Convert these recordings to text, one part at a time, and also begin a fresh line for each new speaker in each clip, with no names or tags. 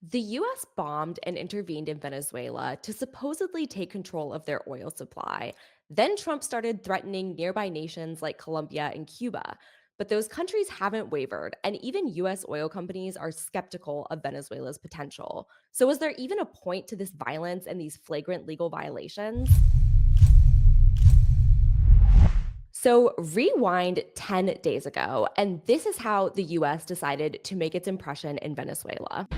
The US bombed and intervened in Venezuela to supposedly take control of their oil supply. Then Trump started threatening nearby nations like Colombia and Cuba. But those countries haven't wavered, and even US oil companies are skeptical of Venezuela's potential. So, is there even a point to this violence and these flagrant legal violations? So, rewind 10 days ago, and this is how the US decided to make its impression in Venezuela.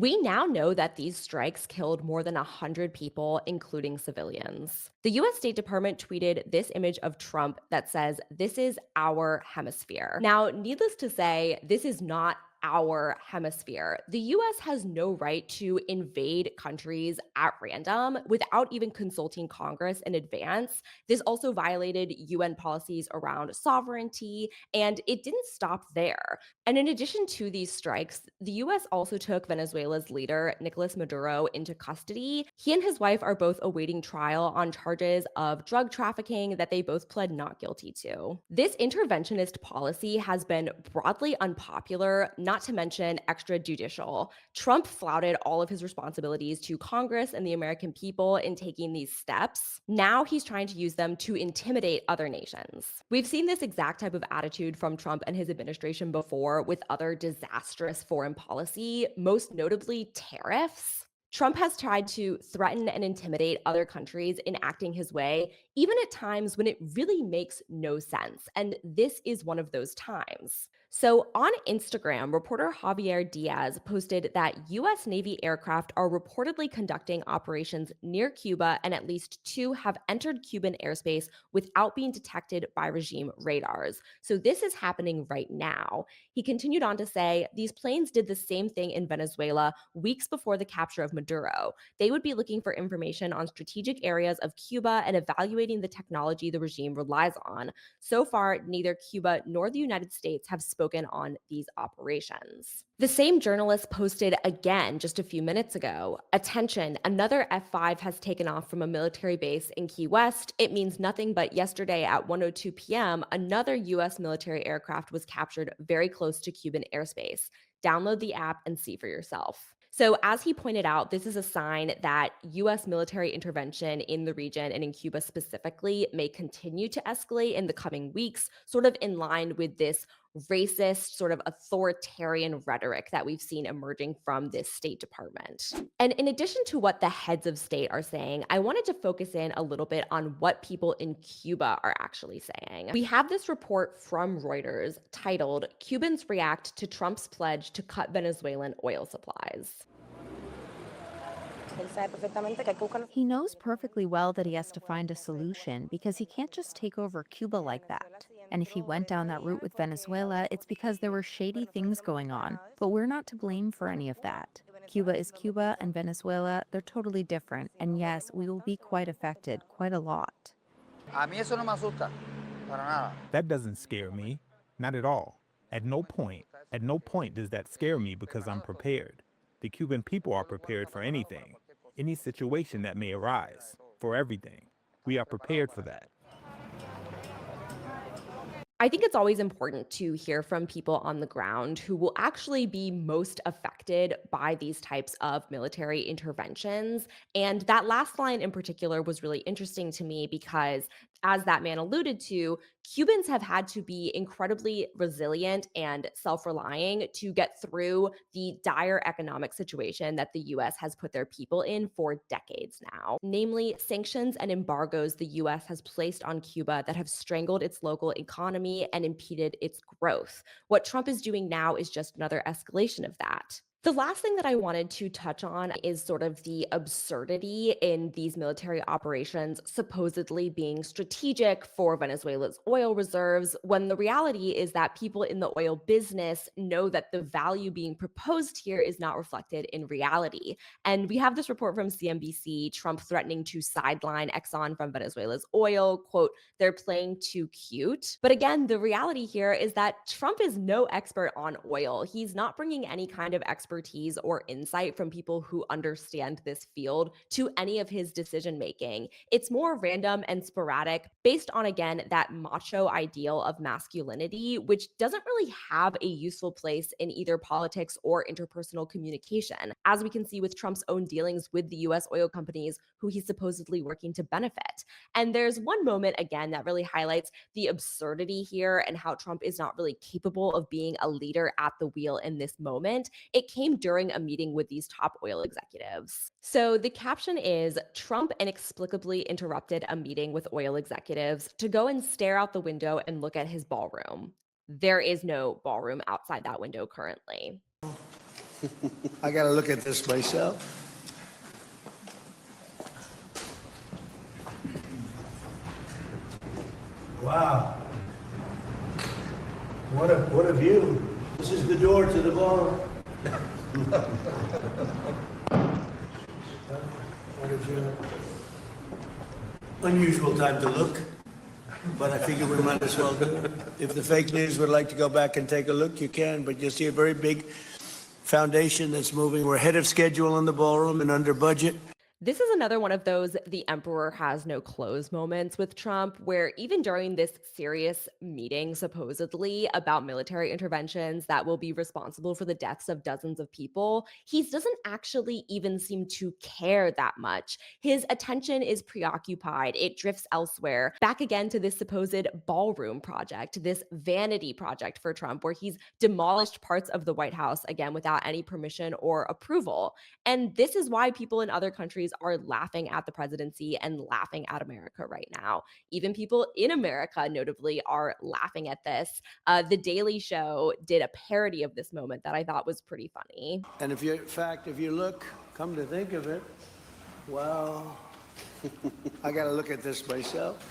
We now know that these strikes killed more than 100 people, including civilians. The US State Department tweeted this image of Trump that says, "This is our hemisphere." Now, needless to say, this is not our hemisphere. The US has no right to invade countries at random without even consulting Congress in advance. This also violated UN policies around sovereignty, and it didn't stop there. And in addition to these strikes, the US also took Venezuela's leader, Nicolas Maduro, into custody. He and his wife are both awaiting trial on charges of drug trafficking that they both pled not guilty to. This interventionist policy has been broadly unpopular, not to mention extrajudicial. Trump flouted all of his responsibilities to Congress and the American people in taking these steps. Now he's trying to use them to intimidate other nations. We've seen this exact type of attitude from Trump and his administration before with other disastrous foreign policy, most notably tariffs. Trump has tried to threaten and intimidate other countries in acting his way, even at times when it really makes no sense. And this is one of those times. So on Instagram, reporter Javier Diaz posted that US Navy aircraft are reportedly conducting operations near Cuba, and at least two have entered Cuban airspace without being detected by regime radars. So this is happening right now. He continued on to say these planes did the same thing in Venezuela weeks before the capture of Maduro. They would be looking for information on strategic areas of Cuba and evaluating the technology the regime relies on. So far, neither Cuba nor the United States have spoken on these operations. The same journalist posted again just a few minutes ago. Attention, another F 5 has taken off from a military base in Key West. It means nothing but yesterday at 1:02 p.m., another US military aircraft was captured very close to Cuban airspace. Download the app and see for yourself. So, as he pointed out, this is a sign that US military intervention in the region and in Cuba specifically may continue to escalate in the coming weeks, sort of in line with this racist, sort of authoritarian rhetoric that we've seen emerging from this State Department. And in addition to what the heads of state are saying, I wanted to focus in a little bit on what people in Cuba are actually saying. We have this report from Reuters titled Cubans React to Trump's Pledge to Cut Venezuelan Oil Supplies.
He knows perfectly well that he has to find a solution because he can't just take over Cuba like that. And if he went down that route with Venezuela, it's because there were shady things going on. But we're not to blame for any of that. Cuba is Cuba and Venezuela, they're totally different. And yes, we will be quite affected, quite a lot.
A mí eso no me asusta, para nada.
That doesn't scare me. Not at all. At no point does that scare me because I'm prepared. The Cuban people are prepared for anything, any situation that may arise, for everything. We are prepared for that.
I think it's always important to hear from people on the ground who will actually be most affected by these types of military interventions. And that last line in particular was really interesting to me because, as that man alluded to, Cubans have had to be incredibly resilient and self relying to get through the dire economic situation that the US has put their people in for decades now. Namely, sanctions and embargoes the US has placed on Cuba that have strangled its local economy and impeded its growth. What Trump is doing now is just another escalation of that. The last thing that I wanted to touch on is sort of the absurdity in these military operations supposedly being strategic for Venezuela's oil reserves, when the reality is that people in the oil business know that the value being proposed here is not reflected in reality. And we have this report from CNBC, Trump threatening to sideline Exxon from Venezuela's oil. Quote, they're playing too cute. But again, the reality here is that Trump is no expert on oil. He's not bringing any kind of expertise expertise or insight from people who understand this field to any of his decision making. It's more random and sporadic based on, again, that macho ideal of masculinity, which doesn't really have a useful place in either politics or interpersonal communication, as we can see with Trump's own dealings with the US oil companies who he's supposedly working to benefit. And there's one moment, again, that really highlights the absurdity here and how Trump is not really capable of being a leader at the wheel in this moment. It came during a meeting with these top oil executives. So the caption is Trump inexplicably interrupted a meeting with oil executives to go and stare out the window and look at his ballroom. There is no ballroom outside that window currently.
I got to look at this myself. Wow. What a view. This is the door to the bar. Unusual time to look, but I figure we might as well do it. If the fake news would like to go back and take a look, you can, but you see a very big foundation that's moving. We're ahead of schedule in the ballroom and under budget.
This is another one of those the emperor has no clothes moments with Trump, where even during this serious meeting, supposedly about military interventions that will be responsible for the deaths of dozens of people, he doesn't actually even seem to care that much. His attention is preoccupied, it drifts elsewhere, back again to this supposed ballroom project, this vanity project for Trump, where he's demolished parts of the White House, again, without any permission or approval. And this is why people in other countries are laughing at the presidency and laughing at America right now. Even people in America, notably, are laughing at this. The Daily Show did a parody of this moment that I thought was pretty funny.
And if you, in fact, if you look, come to think of it, well, I got to look at this myself.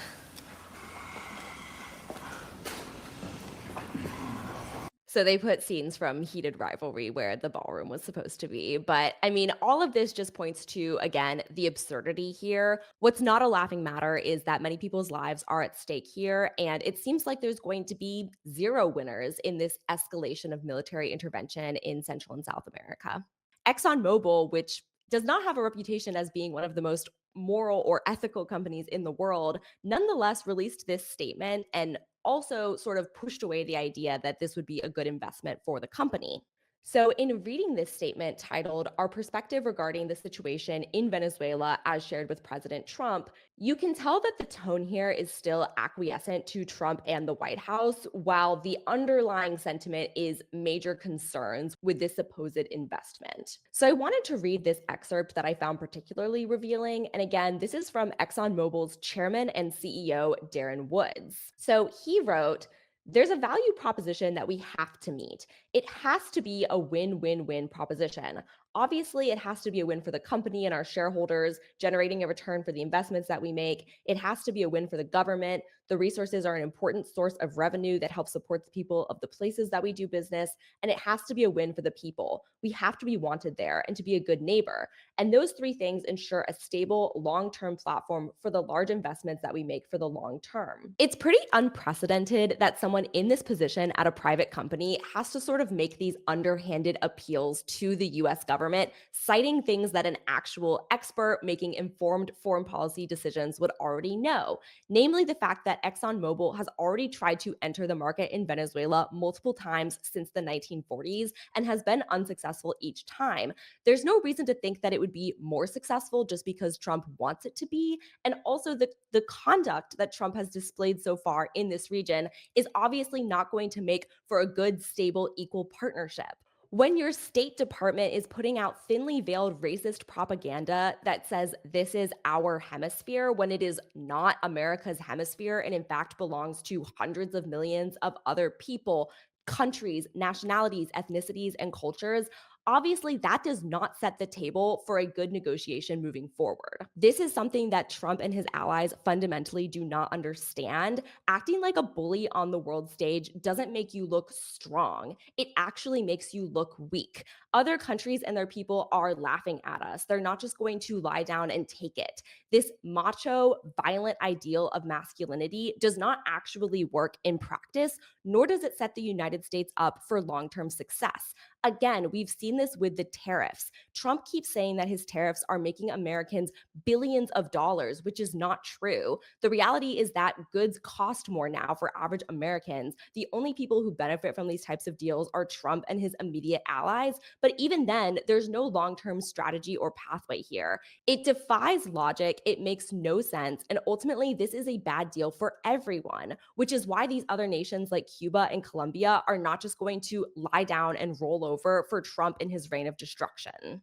So they put scenes from Heated Rivalry where the ballroom was supposed to be. But I mean, all of this just points to, again, the absurdity here. What's not a laughing matter is that many people's lives are at stake here. And it seems like there's going to be zero winners in this escalation of military intervention in Central and South America. ExxonMobil, which does not have a reputation as being one of the most moral or ethical companies in the world, nonetheless released this statement and also sort of pushed away the idea that this would be a good investment for the company. So, in reading this statement titled Our Perspective Regarding the Situation in Venezuela as Shared with President Trump, you can tell that the tone here is still acquiescent to Trump and the White House, while the underlying sentiment is major concerns with this supposed investment. So, I wanted to read this excerpt that I found particularly revealing. And again, this is from ExxonMobil's chairman and CEO, Darren Woods. So, he wrote, there's a value proposition that we have to meet. It has to be a win-win-win proposition. Obviously, it has to be a win for the company and our shareholders, generating a return for the investments that we make. It has to be a win for the government. The resources are an important source of revenue that helps support the people of the places that we do business. And it has to be a win for the people. We have to be wanted there and to be a good neighbor. And those three things ensure a stable, long-term platform for the large investments that we make for the long term. It's pretty unprecedented that someone in this position at a private company has to sort of make these underhanded appeals to the US government, citing things that an actual expert making informed foreign policy decisions would already know, namely the fact that ExxonMobil has already tried to enter the market in Venezuela multiple times since the 1940s and has been unsuccessful each time. There's no reason to think that it would be more successful just because Trump wants it to be. And also the conduct that Trump has displayed so far in this region is obviously not going to make for a good, stable, equal partnership. When your State Department is putting out thinly veiled racist propaganda that says this is our hemisphere when it is not America's hemisphere and in fact belongs to hundreds of millions of other people, countries, nationalities, ethnicities, and cultures, obviously that does not set the table for a good negotiation moving forward. This is something that Trump and his allies fundamentally do not understand. Acting like a bully on the world stage doesn't make you look strong. It actually makes you look weak. Other countries and their people are laughing at us. They're not just going to lie down and take it. This macho, violent ideal of masculinity does not actually work in practice, nor does it set the United States up for long-term success. Again, we've seen this with the tariffs. Trump keeps saying that his tariffs are making Americans billions of dollars, which is not true. The reality is that goods cost more now for average Americans. The only people who benefit from these types of deals are Trump and his immediate allies. But even then, there's no long term strategy or pathway here. It defies logic, it makes no sense, and ultimately, this is a bad deal for everyone, which is why these other nations like Cuba and Colombia are not just going to lie down and roll over for Trump in his reign of destruction.